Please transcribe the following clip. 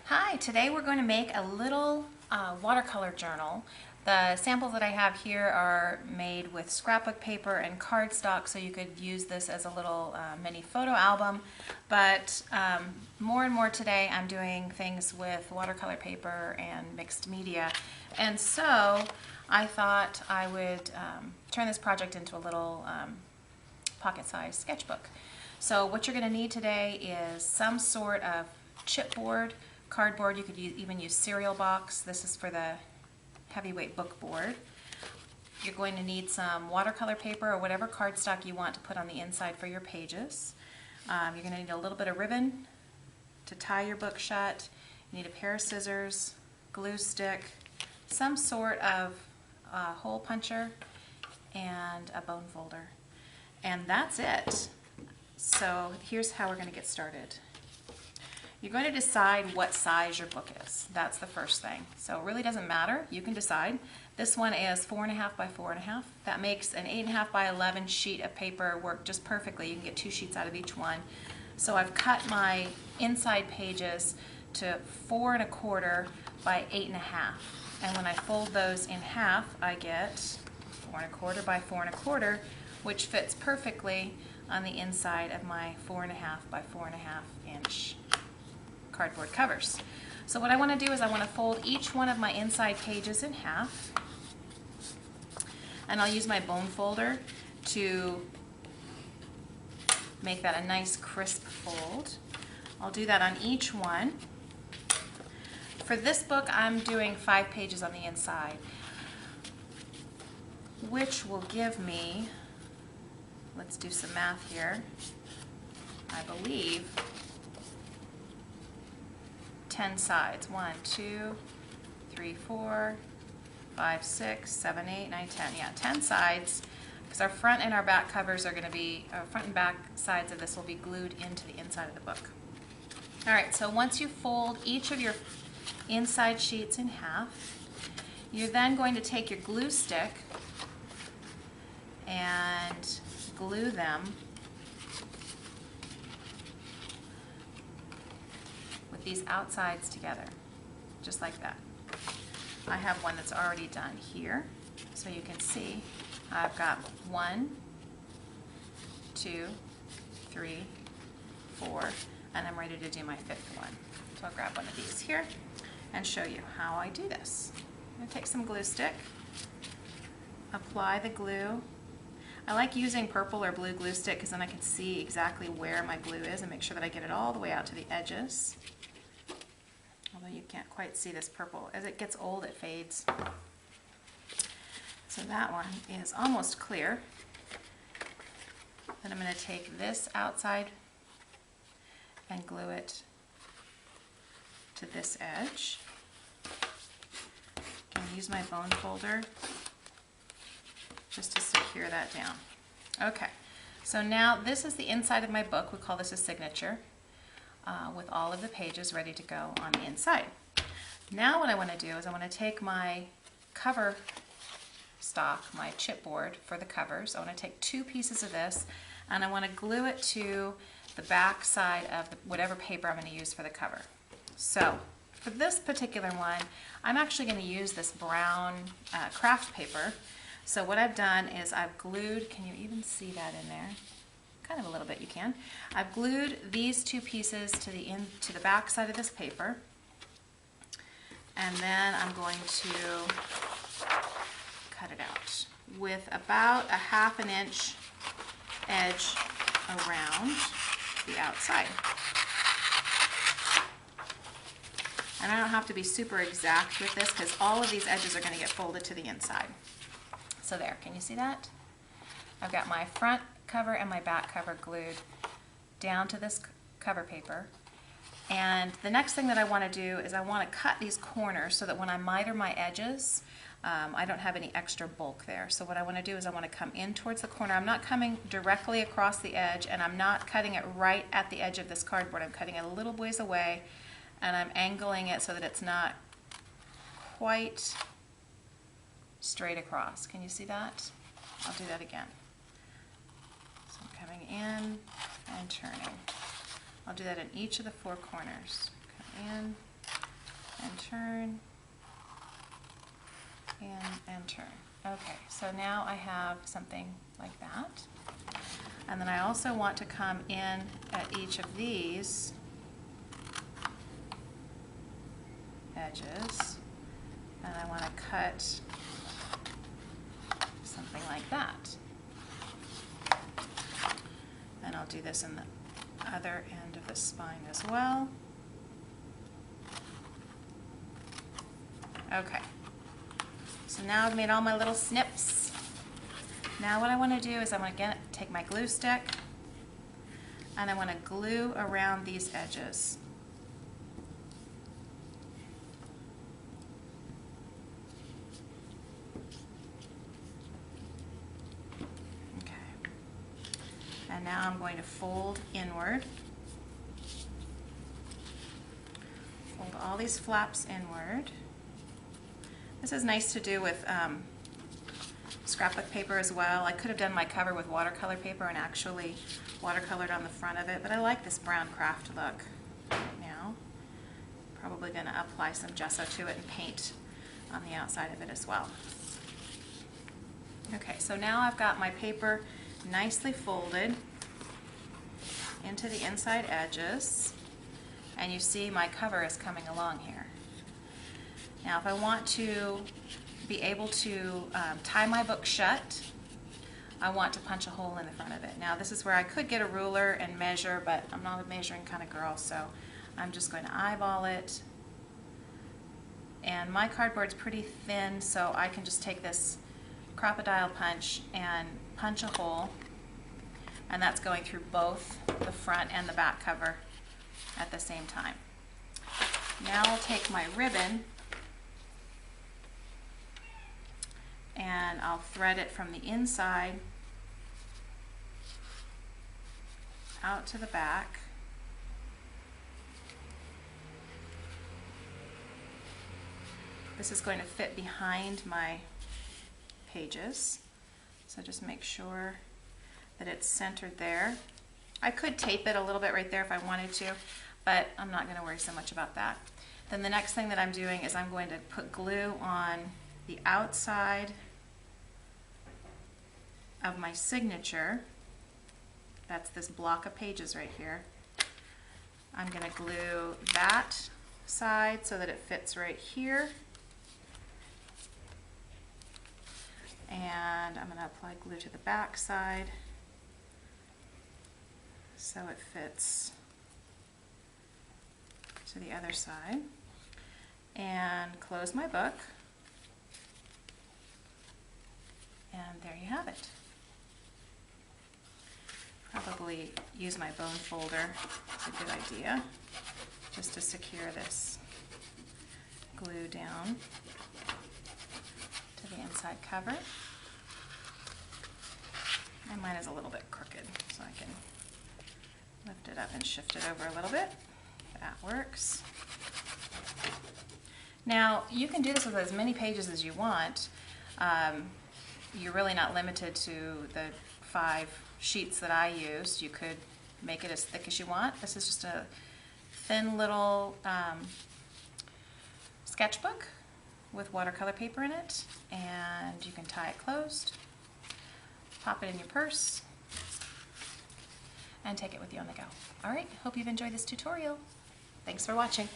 Hi, today we're going to make a little watercolor journal. The samples that I have here are made with scrapbook paper and cardstock, so you could use this as a little mini photo album. But more and more today I'm doing things with watercolor paper and mixed media. And so I thought I would turn this project into a little pocket-sized sketchbook. So what you're going to need today is some sort of chipboard, cardboard. You could even use cereal box. This is for the heavyweight book board. You're going to need some watercolor paper or whatever cardstock you want to put on the inside for your pages. You're going to need a little bit of ribbon to tie your book shut. You need a pair of scissors, glue stick, some sort of hole puncher, and a bone folder. And that's it. So here's how we're going to get started. You're going to decide what size your book is. That's the first thing. So it really doesn't matter. You can decide. This one is 4.5 by 4.5. That makes an 8.5 by 11 sheet of paper work just perfectly. You can get 2 sheets out of each one. So I've cut my inside pages to 4.25 by 8.5. And when I fold those in half, I get 4.25 by 4.25, which fits perfectly on the inside of my 4.5 by 4.5 inch cardboard covers. So what I want to do is I want to fold each one of my inside pages in half, and I'll use my bone folder to make that a nice crisp fold. I'll do that on each one. For this book I'm doing 5 pages on the inside, which will give me, let's do some math here, I believe 10 sides. 1, 2, 3, 4, 5, 6, 7, 8, 9, 10. Yeah, 10 sides, because our front and our back covers are going to be, our front and back sides of this will be glued into the inside of the book. All right, so once you fold each of your inside sheets in half, you're then going to take your glue stick and glue them with these outsides together, just like that. I have one that's already done here, so you can see I've got 1, 2, 3, 4, and I'm ready to do my 5th one. So I'll grab one of these here and show you how I do this. I'm going to take some glue stick, apply the glue. I like using purple or blue glue stick because then I can see exactly where my glue is and make sure that I get it all the way out to the edges. Although you can't quite see this purple. As it gets old, it fades. So that one is almost clear. Then I'm going to take this outside and glue it to this edge. I'm going to use my bone folder just to secure that down. Okay, so now this is the inside of my book. We call this a signature, with all of the pages ready to go on the inside. Now what I want to do is I want to take my cover stock, my chipboard for the covers. I want to take 2 pieces of this and I want to glue it to the back side of whatever paper I'm going to use for the cover. So for this particular one, I'm actually going to use this brown craft paper. So what I've done is I've glued, can you even see that in there? Kind of a little bit, you can. I've glued these 2 pieces to the back side of this paper, and then I'm going to cut it out with about a 1/2 inch edge around the outside. And I don't have to be super exact with this because all of these edges are going to get folded to the inside. So there, can you see that? I've got my front cover and my back cover glued down to this cover paper. And the next thing that I want to do is I want to cut these corners so that when I miter my edges, I don't have any extra bulk there. So what I want to do is I want to come in towards the corner. I'm not coming directly across the edge, and I'm not cutting it right at the edge of this cardboard. I'm cutting it a little ways away, and I'm angling it so that it's not quite straight across. Can you see that? I'll do that again. So I'm coming in and turning. I'll do that in each of the 4 corners. Come in and turn, and turn. Okay, so now I have something like that. And then I also want to come in at each of these edges, and I want to cut something like that. And I'll do this in the other end of the spine as well. Okay, so now I've made all my little snips. Now what I want to do is I want to take my glue stick and I want to glue around these edges. Okay, and now I'm going to fold inward. Fold all these flaps inward. This is nice to do with scrapbook paper as well. I could have done my cover with watercolor paper and actually watercolored on the front of it, but I like this brown craft look now. Probably going to apply some gesso to it and paint on the outside of it as well. Okay, so now I've got my paper nicely folded into the inside edges, and you see my cover is coming along here. Now if I want to be able to tie my book shut, I want to punch a hole in the front of it. Now this is where I could get a ruler and measure, but I'm not a measuring kind of girl, so I'm just going to eyeball it. And my cardboard's pretty thin, so I can just take this crocodile punch and punch a hole, and that's going through both the front and the back cover at the same time. Now I'll take my ribbon and I'll thread it from the inside out to the back. This is going to fit behind my pages, so just make sure that it's centered there. I could tape it a little bit right there if I wanted to, but I'm not going to worry so much about that. Then the next thing that I'm doing is I'm going to put glue on the outside of my signature. That's this block of pages right here. I'm going to glue that side so that it fits right here. And I'm going to apply glue to the back side so it fits to the other side. And close my book. And there you have it. Probably use my bone folder. It's a good idea, just to secure this glue down to the inside cover. And mine is a little bit crooked, so I can lift it up and shift it over a little bit. That works. Now, you can do this with as many pages as you want. You're really not limited to the 5 sheets that I used. You could make it as thick as you want. This is just a thin little sketchbook with watercolor paper in it, and you can tie it closed, pop it in your purse, and take it with you on the go. All right, hope you've enjoyed this tutorial. Thanks for watching.